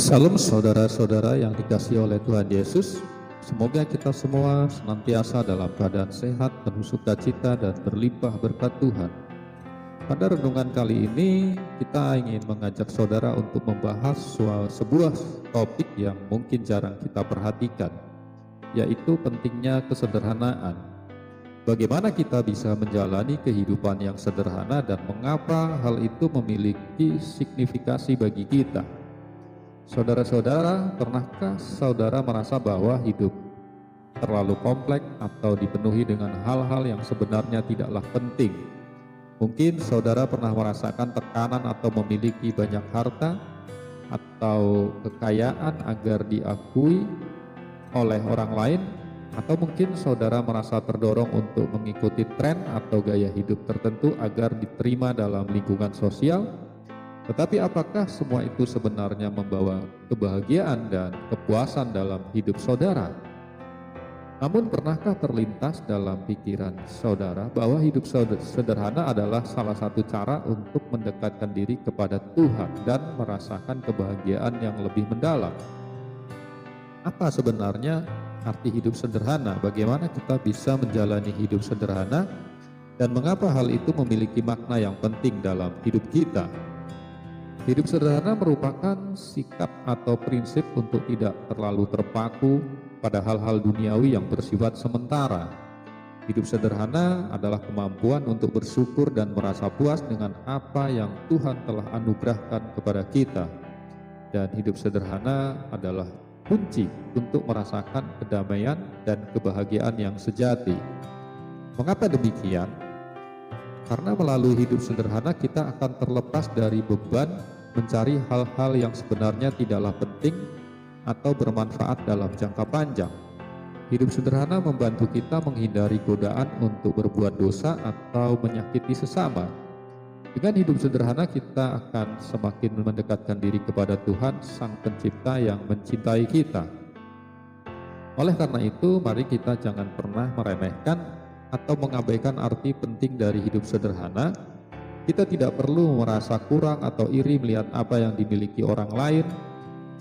Salam saudara-saudara yang dikasihi oleh Tuhan Yesus. Semoga kita semua senantiasa dalam keadaan sehat, penuh sukacita dan berlimpah berkat Tuhan. Pada renungan kali ini kita ingin mengajak saudara untuk membahas sebuah topik yang mungkin jarang kita perhatikan, yaitu pentingnya kesederhanaan. Bagaimana kita bisa menjalani kehidupan yang sederhana dan mengapa hal itu memiliki signifikasi bagi kita. Saudara-saudara, pernahkah saudara merasa bahwa hidup terlalu kompleks atau dipenuhi dengan hal-hal yang sebenarnya tidaklah penting? Mungkin saudara pernah merasakan tekanan atau memiliki banyak harta atau kekayaan agar diakui oleh orang lain, atau mungkin saudara merasa terdorong untuk mengikuti tren atau gaya hidup tertentu agar diterima dalam lingkungan sosial. Tetapi apakah semua itu sebenarnya membawa kebahagiaan dan kepuasan dalam hidup saudara? Namun pernahkah terlintas dalam pikiran saudara bahwa hidup sederhana adalah salah satu cara untuk mendekatkan diri kepada Tuhan dan merasakan kebahagiaan yang lebih mendalam? Apa sebenarnya arti hidup sederhana? Bagaimana kita bisa menjalani hidup sederhana? Dan mengapa hal itu memiliki makna yang penting dalam hidup kita? Hidup sederhana merupakan sikap atau prinsip untuk tidak terlalu terpaku pada hal-hal duniawi yang bersifat sementara. Hidup sederhana adalah kemampuan untuk bersyukur dan merasa puas dengan apa yang Tuhan telah anugerahkan kepada kita. Dan hidup sederhana adalah kunci untuk merasakan kedamaian dan kebahagiaan yang sejati. Mengapa demikian? Karena melalui hidup sederhana kita akan terlepas dari beban mencari hal-hal yang sebenarnya tidaklah penting atau bermanfaat dalam jangka panjang. Hidup sederhana membantu kita menghindari godaan untuk berbuat dosa atau menyakiti sesama. Dengan hidup sederhana kita akan semakin mendekatkan diri kepada Tuhan, Sang Pencipta yang mencintai kita. Oleh karena itu, mari kita jangan pernah meremehkan atau mengabaikan arti penting dari hidup sederhana. Kita tidak perlu merasa kurang atau iri melihat apa yang dimiliki orang lain.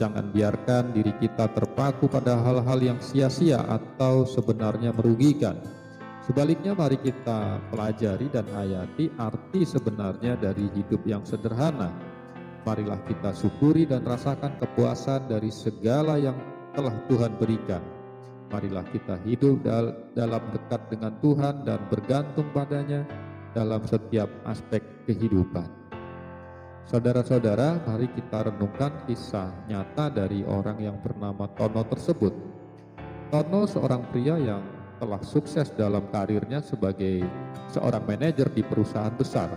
Jangan biarkan diri kita terpaku pada hal-hal yang sia-sia atau sebenarnya merugikan. Sebaliknya, mari kita pelajari dan hayati arti sebenarnya dari hidup yang sederhana. Marilah kita syukuri dan rasakan kepuasan dari segala yang telah Tuhan berikan. Marilah kita hidup dalam dekat dengan Tuhan dan bergantung padanya dalam setiap aspek kehidupan. Saudara-saudara, mari kita renungkan kisah nyata dari orang yang bernama Tono tersebut. Tono seorang pria yang telah sukses dalam karirnya sebagai seorang manajer di perusahaan besar.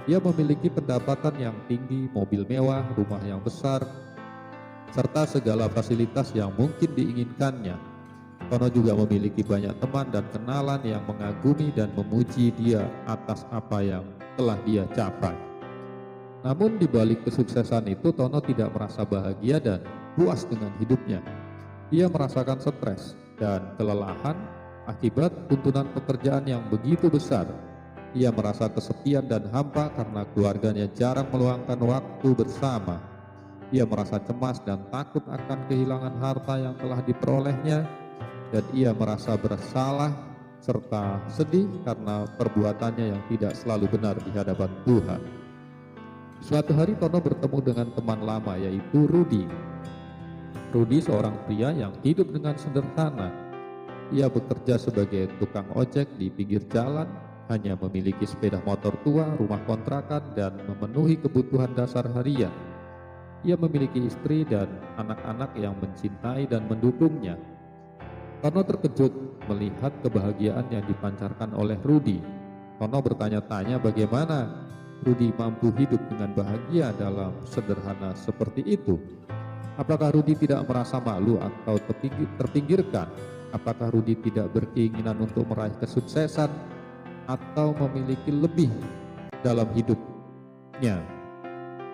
Dia memiliki pendapatan yang tinggi, mobil mewah, rumah yang besar, serta segala fasilitas yang mungkin diinginkannya. Tono juga memiliki banyak teman dan kenalan yang mengagumi dan memuji dia atas apa yang telah dia capai. Namun di balik kesuksesan itu, Tono tidak merasa bahagia dan puas dengan hidupnya. Ia merasakan stres dan kelelahan akibat tuntunan pekerjaan yang begitu besar. Ia merasa kesepian dan hampa karena keluarganya jarang meluangkan waktu bersama. Ia merasa cemas dan takut akan kehilangan harta yang telah diperolehnya. Dan ia merasa bersalah serta sedih karena perbuatannya yang tidak selalu benar di hadapan Tuhan. Suatu hari Tono bertemu dengan teman lama, yaitu Rudy. Rudy seorang pria yang hidup dengan sederhana. Ia bekerja sebagai tukang ojek di pinggir jalan, hanya memiliki sepeda motor tua, rumah kontrakan, dan memenuhi kebutuhan dasar harian. Ia memiliki istri dan anak-anak yang mencintai dan mendukungnya. Tono terkejut melihat kebahagiaan yang dipancarkan oleh Rudy. Tono bertanya-tanya bagaimana Rudy mampu hidup dengan bahagia dalam sederhana seperti itu. Apakah Rudy tidak merasa malu atau terpinggirkan? Apakah Rudy tidak berkeinginan untuk meraih kesuksesan atau memiliki lebih dalam hidupnya?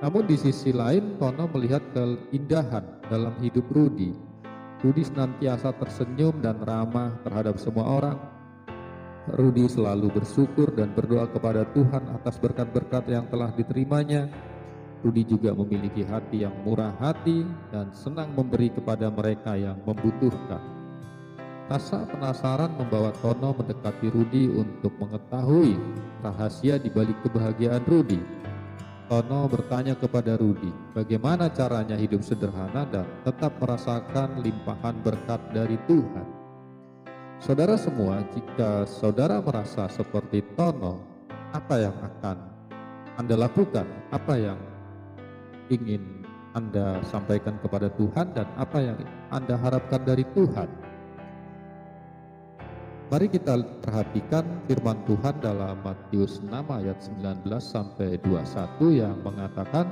Namun di sisi lain, Tono melihat keindahan dalam hidup Rudy. Rudy senantiasa tersenyum dan ramah terhadap semua orang. Rudy selalu bersyukur dan berdoa kepada Tuhan atas berkat-berkat yang telah diterimanya. Rudi juga memiliki hati yang murah hati dan senang memberi kepada mereka yang membutuhkan. Rasa penasaran membawa Tono mendekati Rudi untuk mengetahui rahasia di balik kebahagiaan Rudi. Tono bertanya kepada Rudi, bagaimana caranya hidup sederhana dan tetap merasakan limpahan berkat dari Tuhan. Saudara semua, jika saudara merasa seperti Tono, apa yang akan Anda lakukan? Apa yang ingin Anda sampaikan kepada Tuhan dan apa yang Anda harapkan dari Tuhan? Mari kita perhatikan firman Tuhan dalam Matius 6 ayat 19 sampai 21 yang mengatakan,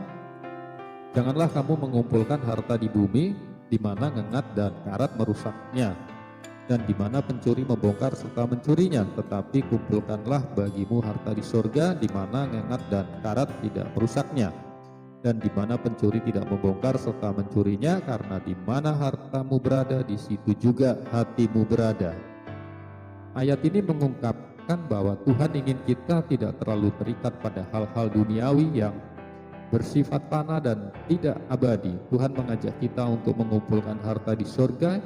janganlah kamu mengumpulkan harta di bumi, di mana ngengat dan karat merusaknya, dan di mana pencuri membongkar serta mencurinya, tetapi kumpulkanlah bagimu harta di surga, di mana ngengat dan karat tidak merusaknya, dan di mana pencuri tidak membongkar serta mencurinya, karena di mana hartamu berada, di situ juga hatimu berada. Ayat ini mengungkapkan bahwa Tuhan ingin kita tidak terlalu terikat pada hal-hal duniawi yang bersifat fana dan tidak abadi. Tuhan mengajak kita untuk mengumpulkan harta di surga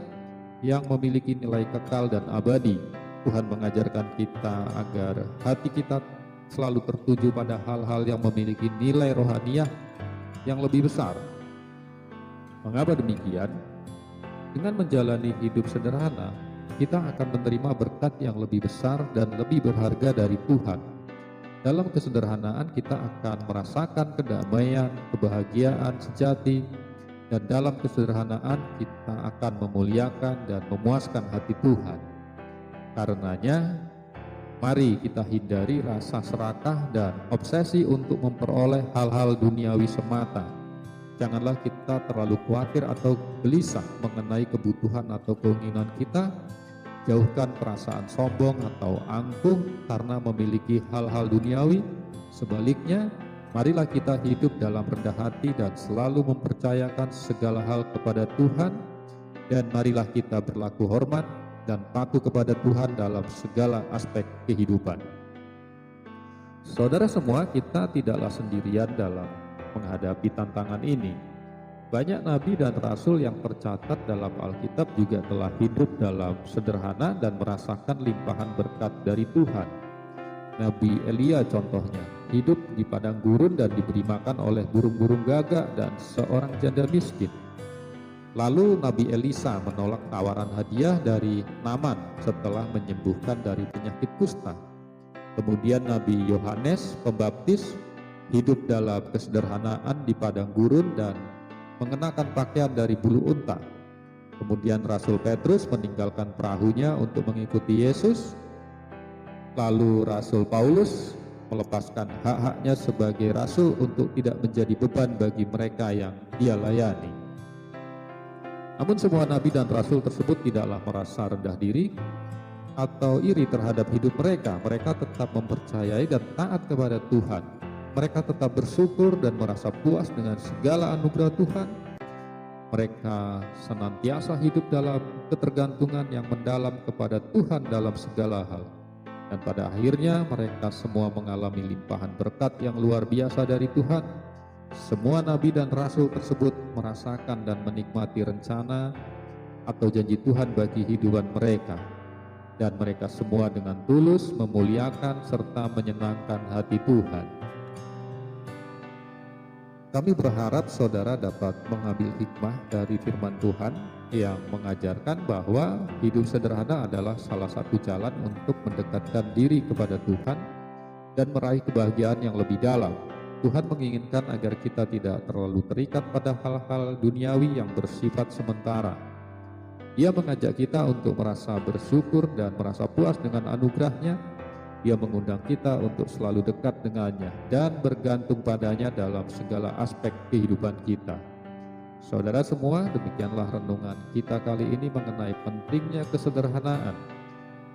yang memiliki nilai kekal dan abadi. Tuhan mengajarkan kita agar hati kita selalu tertuju pada hal-hal yang memiliki nilai rohaniah yang lebih besar. Mengapa demikian? Dengan menjalani hidup sederhana, kita akan menerima berkat yang lebih besar dan lebih berharga dari Tuhan. Dalam kesederhanaan kita akan merasakan kedamaian, kebahagiaan sejati, dan dalam kesederhanaan kita akan memuliakan dan memuaskan hati Tuhan. Karenanya, mari kita hindari rasa serakah dan obsesi untuk memperoleh hal-hal duniawi semata. Janganlah kita terlalu khawatir atau gelisah mengenai kebutuhan atau keinginan kita. Jauhkan perasaan sombong atau angkuh karena memiliki hal-hal duniawi. Sebaliknya, marilah kita hidup dalam rendah hati dan selalu mempercayakan segala hal kepada Tuhan, dan marilah kita berlaku hormat dan patuh kepada Tuhan dalam segala aspek kehidupan. Saudara semua, kita tidaklah sendirian dalam menghadapi tantangan ini. Banyak nabi dan rasul yang tercatat dalam Alkitab juga telah hidup dalam sederhana dan merasakan limpahan berkat dari Tuhan. Nabi Elia contohnya, hidup di padang gurun dan diberi makan oleh burung-burung gagak dan seorang janda miskin. Lalu Nabi Elisa menolak tawaran hadiah dari Naaman setelah menyembuhkan dari penyakit kusta. Kemudian Nabi Yohanes Pembaptis hidup dalam kesederhanaan di padang gurun dan mengenakan pakaian dari bulu unta. Kemudian Rasul Petrus meninggalkan perahunya untuk mengikuti Yesus. Lalu Rasul Paulus melepaskan hak-haknya sebagai rasul untuk tidak menjadi beban bagi mereka yang dia layani. Namun semua nabi dan rasul tersebut tidaklah merasa rendah diri atau iri terhadap hidup mereka. Mereka tetap mempercayai dan taat kepada Tuhan. Mereka tetap bersyukur dan merasa puas dengan segala anugerah Tuhan. Mereka senantiasa hidup dalam ketergantungan yang mendalam kepada Tuhan dalam segala hal. Dan pada akhirnya mereka semua mengalami limpahan berkat yang luar biasa dari Tuhan. Semua nabi dan rasul tersebut merasakan dan menikmati rencana atau janji Tuhan bagi kehidupan mereka. Dan mereka semua dengan tulus memuliakan serta menyenangkan hati Tuhan. Kami berharap saudara dapat mengambil hikmah dari firman Tuhan yang mengajarkan bahwa hidup sederhana adalah salah satu jalan untuk mendekatkan diri kepada Tuhan dan meraih kebahagiaan yang lebih dalam. Tuhan menginginkan agar kita tidak terlalu terikat pada hal-hal duniawi yang bersifat sementara. Dia mengajak kita untuk merasa bersyukur dan merasa puas dengan anugerahnya. Dia mengundang kita untuk selalu dekat dengannya dan bergantung padanya dalam segala aspek kehidupan kita. Saudara semua, demikianlah renungan kita kali ini mengenai pentingnya kesederhanaan.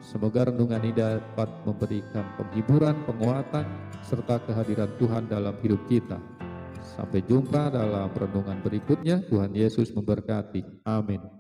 Semoga renungan ini dapat memberikan penghiburan, penguatan, serta kehadiran Tuhan dalam hidup kita. Sampai jumpa dalam renungan berikutnya. Tuhan Yesus memberkati. Amin.